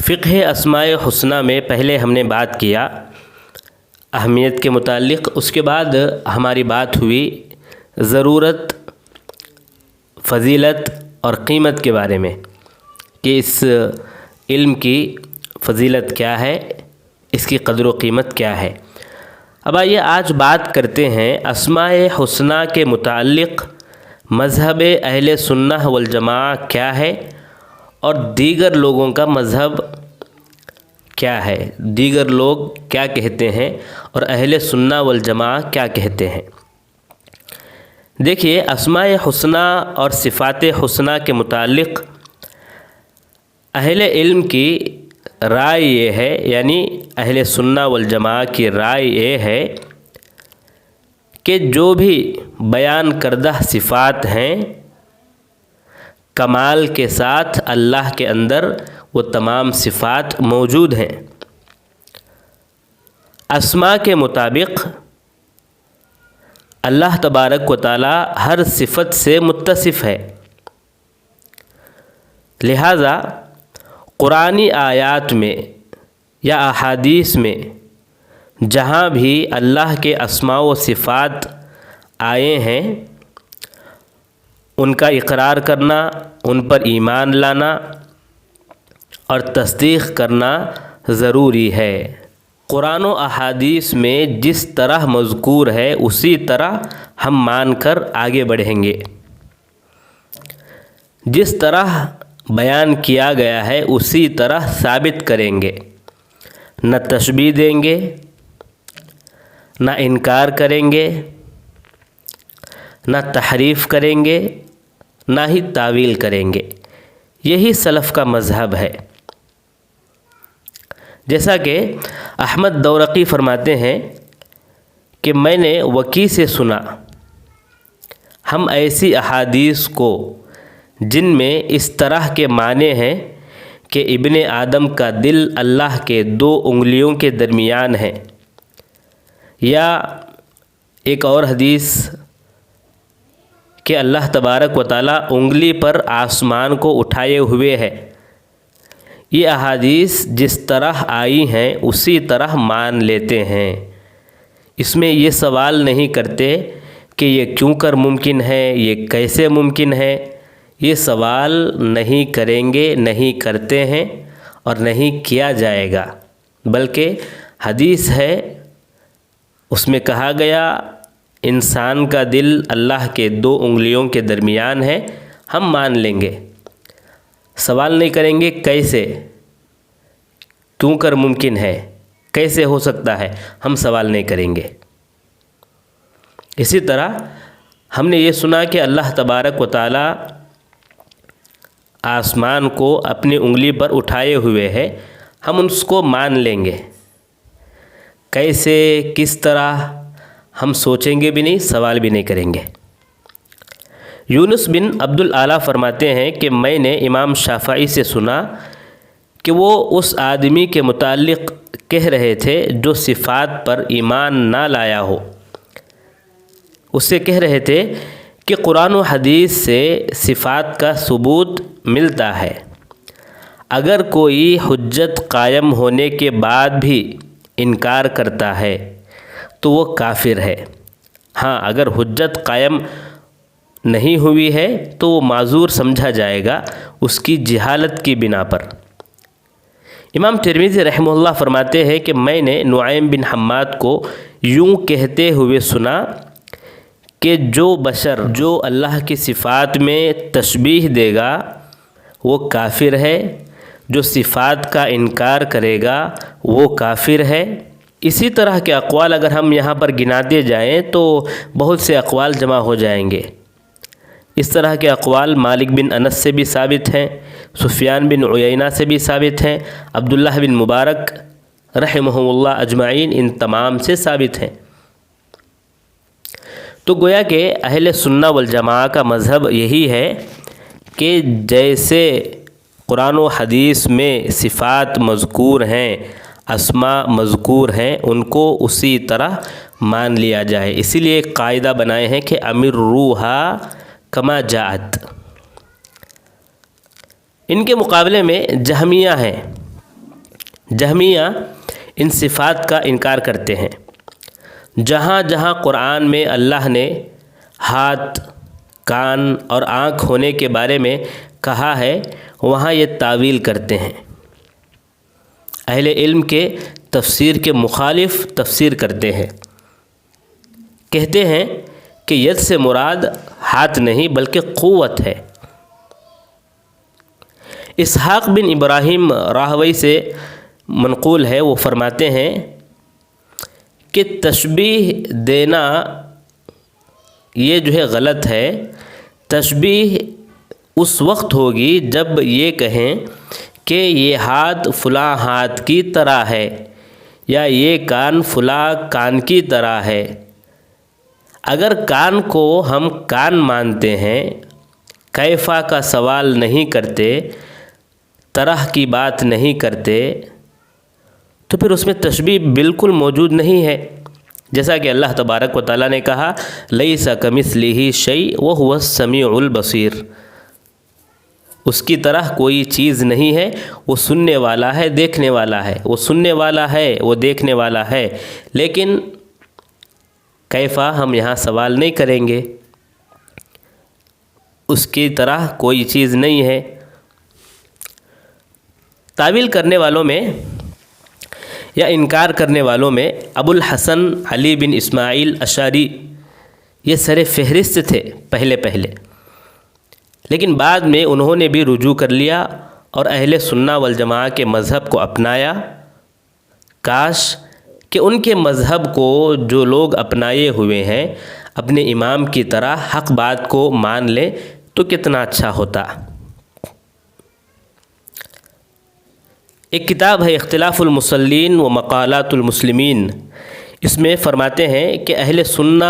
فقہ اسماء حسنہ میں پہلے ہم نے بات کیا اہمیت کے متعلق، اس کے بعد ہماری بات ہوئی ضرورت، فضیلت اور قیمت کے بارے میں کہ اس علم کی فضیلت کیا ہے، اس کی قدر و قیمت کیا ہے۔ اب آئیے آج بات کرتے ہیں اسماء حسنہ کے متعلق مذہب اہل سنہ والجماعہ کیا ہے اور دیگر لوگوں کا مذہب کیا ہے، دیگر لوگ کیا کہتے ہیں اور اہل سنہ والجماعہ کیا کہتے ہیں۔ دیکھیے، اسماء حسنہ اور صفات حسنہ کے متعلق اہل علم کی رائے یہ ہے، یعنی اہل سنہ والجماعہ کی رائے یہ ہے کہ جو بھی بیان کردہ صفات ہیں کمال کے ساتھ اللہ کے اندر وہ تمام صفات موجود ہیں۔ اسماء کے مطابق اللہ تبارک و تعالی ہر صفت سے متصف ہے، لہذا قرآنی آیات میں یا احادیث میں جہاں بھی اللہ کے اسماء و صفات آئے ہیں ان کا اقرار کرنا، ان پر ایمان لانا اور تصدیق کرنا ضروری ہے۔ قرآن و احادیث میں جس طرح مذکور ہے اسی طرح ہم مان کر آگے بڑھیں گے، جس طرح بیان کیا گیا ہے اسی طرح ثابت کریں گے، نہ تشبیہ دیں گے، نہ انکار کریں گے، نہ تحریف کریں گے، نہ ہی تعویل کریں گے۔ یہی سلف کا مذہب ہے۔ جیسا کہ احمد دورقی فرماتے ہیں کہ میں نے وکیع سے سنا، ہم ایسی احادیث کو جن میں اس طرح کے معنی ہیں کہ ابن آدم کا دل اللہ کے 2 انگلیوں کے درمیان ہے، یا ایک اور حدیث کہ اللہ تبارک و تعالی انگلی پر آسمان کو اٹھائے ہوئے ہے، یہ احادیث جس طرح آئی ہیں اسی طرح مان لیتے ہیں۔ اس میں یہ سوال نہیں کرتے کہ یہ کیوں کر ممکن ہے، یہ کیسے ممکن ہے، یہ سوال نہیں کریں گے، نہیں کرتے ہیں اور نہیں کیا جائے گا، بلکہ حدیث ہے اس میں کہا گیا انسان کا دل اللہ کے 2 انگلیوں کے درمیان ہے، ہم مان لیں گے، سوال نہیں کریں گے کیسے، کیوں کر ممکن ہے، کیسے ہو سکتا ہے، ہم سوال نہیں کریں گے۔ اسی طرح ہم نے یہ سنا کہ اللہ تبارک و تعالی آسمان کو اپنی انگلی پر اٹھائے ہوئے ہے، ہم اس کو مان لیں گے، کیسے کس طرح ہم سوچیں گے بھی نہیں، سوال بھی نہیں کریں گے۔ یونس بن عبد الاعلیٰ فرماتے ہیں کہ میں نے امام شافعی سے سنا کہ وہ اس آدمی کے متعلق کہہ رہے تھے جو صفات پر ایمان نہ لایا ہو، اس سے کہہ رہے تھے کہ قرآن و حدیث سے صفات کا ثبوت ملتا ہے، اگر کوئی حجت قائم ہونے کے بعد بھی انکار کرتا ہے تو وہ کافر ہے۔ ہاں، اگر حجت قائم نہیں ہوئی ہے تو وہ معذور سمجھا جائے گا اس کی جہالت کی بنا پر۔ امام ترمذی رحمہ اللہ فرماتے ہیں کہ میں نے نعیم بن حماد کو یوں کہتے ہوئے سنا کہ جو بشر جو اللہ کی صفات میں تشبیہ دے گا وہ کافر ہے، جو صفات کا انکار کرے گا وہ کافر ہے۔ اسی طرح کے اقوال اگر ہم یہاں پر گناتے جائیں تو بہت سے اقوال جمع ہو جائیں گے۔ اس طرح کے اقوال مالک بن انس سے بھی ثابت ہیں، سفیان بن عیینہ سے بھی ثابت ہیں، عبداللہ بن مبارک رحمہم اللہ اجمعین ان تمام سے ثابت ہیں۔ تو گویا کہ اہل سنہ والجماعہ کا مذہب یہی ہے کہ جیسے قرآن و حدیث میں صفات مذکور ہیں، اسماء مذکور ہیں، ان کو اسی طرح مان لیا جائے۔ اسی لیے ایک قاعدہ بنائے ہیں کہ امروہا کما جاءت۔ ان کے مقابلے میں جہمیہ ہیں، جہمیہ ان صفات کا انکار کرتے ہیں۔ جہاں جہاں قرآن میں اللہ نے ہاتھ، کان اور آنکھ ہونے کے بارے میں کہا ہے وہاں یہ تعویل کرتے ہیں۔ اہل علم کے تفسیر کے مخالف تفسیر کرتے ہیں، کہتے ہیں کہ ید سے مراد ہاتھ نہیں بلکہ قوت ہے۔ اسحاق بن ابراہیم راہوی سے منقول ہے، وہ فرماتے ہیں کہ تشبیہ دینا یہ جو ہے غلط ہے۔ تشبیہ اس وقت ہوگی جب یہ کہیں کہ یہ ہاتھ فلاں ہاتھ کی طرح ہے یا یہ کان فلاں کان کی طرح ہے۔ اگر کان کو ہم کان مانتے ہیں، کیفا کا سوال نہیں کرتے، طرح کی بات نہیں کرتے، تو پھر اس میں تشبیہ بالکل موجود نہیں ہے۔ جیسا کہ اللہ تبارک و تعالیٰ نے کہا لیس کمثلہ شیء وہو السمیع البصیر، اس کی طرح کوئی چیز نہیں ہے، وہ سننے والا ہے، دیکھنے والا ہے۔ وہ سننے والا ہے، وہ دیکھنے والا ہے، لیکن کیفا ہم یہاں سوال نہیں کریں گے، اس کی طرح کوئی چیز نہیں ہے۔ تعویل کرنے والوں میں یا انکار کرنے والوں میں ابو الحسن علی بن اسماعیل اشعری یہ سر فہرست تھے پہلے، لیکن بعد میں انہوں نے بھی رجوع کر لیا اور اہل سنہ والجماعہ کے مذہب کو اپنایا۔ کاش کہ ان کے مذہب کو جو لوگ اپنائے ہوئے ہیں اپنے امام کی طرح حق بات کو مان لیں تو کتنا اچھا ہوتا۔ ایک کتاب ہے اختلاف المصلین و مقالات المسلمین، اس میں فرماتے ہیں کہ اہل سنہ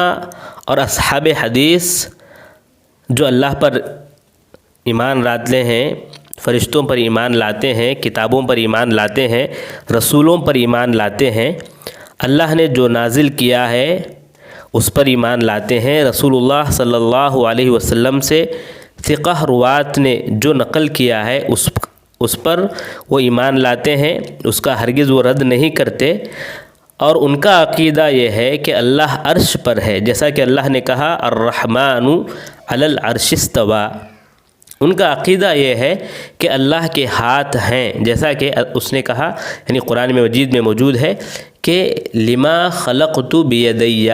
اور اصحاب حدیث جو اللہ پر ایمان لاتے ہیں، فرشتوں پر ایمان لاتے ہیں، کتابوں پر ایمان لاتے ہیں، رسولوں پر ایمان لاتے ہیں، اللہ نے جو نازل کیا ہے اس پر ایمان لاتے ہیں، رسول اللہ صلی اللہ علیہ وسلم سے ثقہ روات نے جو نقل کیا ہے اس پر وہ ایمان لاتے ہیں، اس کا ہرگز وہ رد نہیں کرتے، اور ان کا عقیدہ یہ ہے کہ اللہ عرش پر ہے، جیسا کہ اللہ نے کہا الرحمن علی العرش استوى۔ ان کا عقیدہ یہ ہے کہ اللہ کے ہاتھ ہیں، جیسا کہ اس نے کہا، یعنی قرآن مجید میں موجود ہے کہ لما خلقت بیدی۔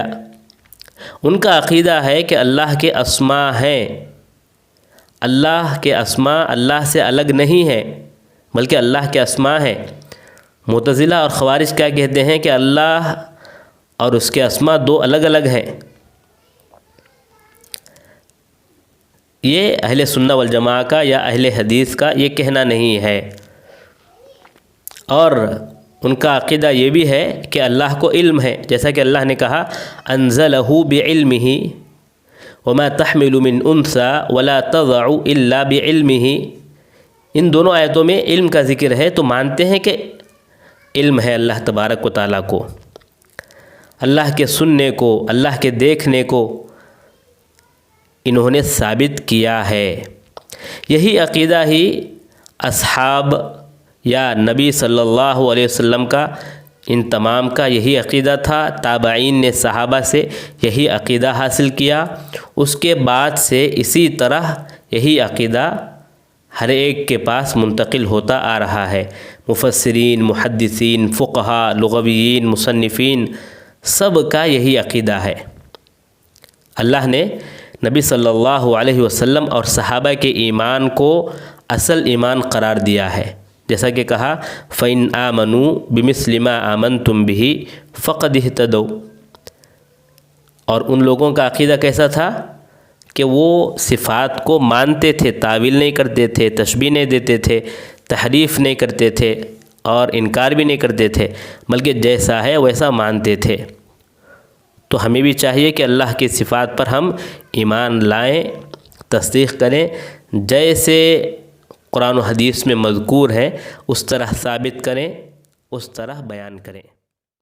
ان کا عقیدہ ہے کہ اللہ کے اسماء ہیں، اللہ کے اسماء اللہ سے الگ نہیں ہیں بلکہ اللہ کے اسماء ہیں۔ معتزلہ اور خوارج کیا کہتے ہیں کہ اللہ اور اس کے اسماء دو الگ الگ ہیں۔ یہ اہل سنہ والجماعہ کا یا اہل حدیث کا یہ کہنا نہیں ہے، اور ان کا عقیدہ یہ بھی ہے کہ اللہ کو علم ہے، جیسا کہ اللہ نے کہا انزلہ بعلمہ وما تحمل من انثى ولا تضع الا بعلمہ۔ ان دونوں آیتوں میں علم کا ذکر ہے، تو مانتے ہیں کہ علم ہے اللہ تبارک و تعالیٰ کو، اللہ کے سننے کو، اللہ کے دیکھنے کو انہوں نے ثابت کیا ہے۔ یہی عقیدہ ہی اصحاب یا نبی صلی اللہ علیہ وسلم کا، ان تمام کا یہی عقیدہ تھا۔ تابعین نے صحابہ سے یہی عقیدہ حاصل کیا، اس کے بعد سے اسی طرح یہی عقیدہ ہر ایک کے پاس منتقل ہوتا آ رہا ہے۔ مفسرین، محدثین، فقہاء، لغویین، مصنفین، سب کا یہی عقیدہ ہے۔ اللہ نے نبی صلی اللہ علیہ وسلم اور صحابہ کے ایمان کو اصل ایمان قرار دیا ہے، جیسا کہ کہا فَإِنْ آمَنُوا بِمِثْلِ مَا آمَنْتُمْ بِهِ فَقَدِ اهْتَدَوْا۔ اور ان لوگوں کا عقیدہ کیسا تھا کہ وہ صفات کو مانتے تھے، تعویل نہیں کرتے تھے، تشبیہ نہیں دیتے تھے، تحریف نہیں کرتے تھے اور انکار بھی نہیں کرتے تھے، بلکہ جیسا ہے ویسا مانتے تھے۔ تو ہمیں بھی چاہیے کہ اللہ کی صفات پر ہم ایمان لائیں، تصدیق کریں، جیسے قرآن و حدیث میں مذکور ہے اس طرح ثابت کریں، اس طرح بیان کریں۔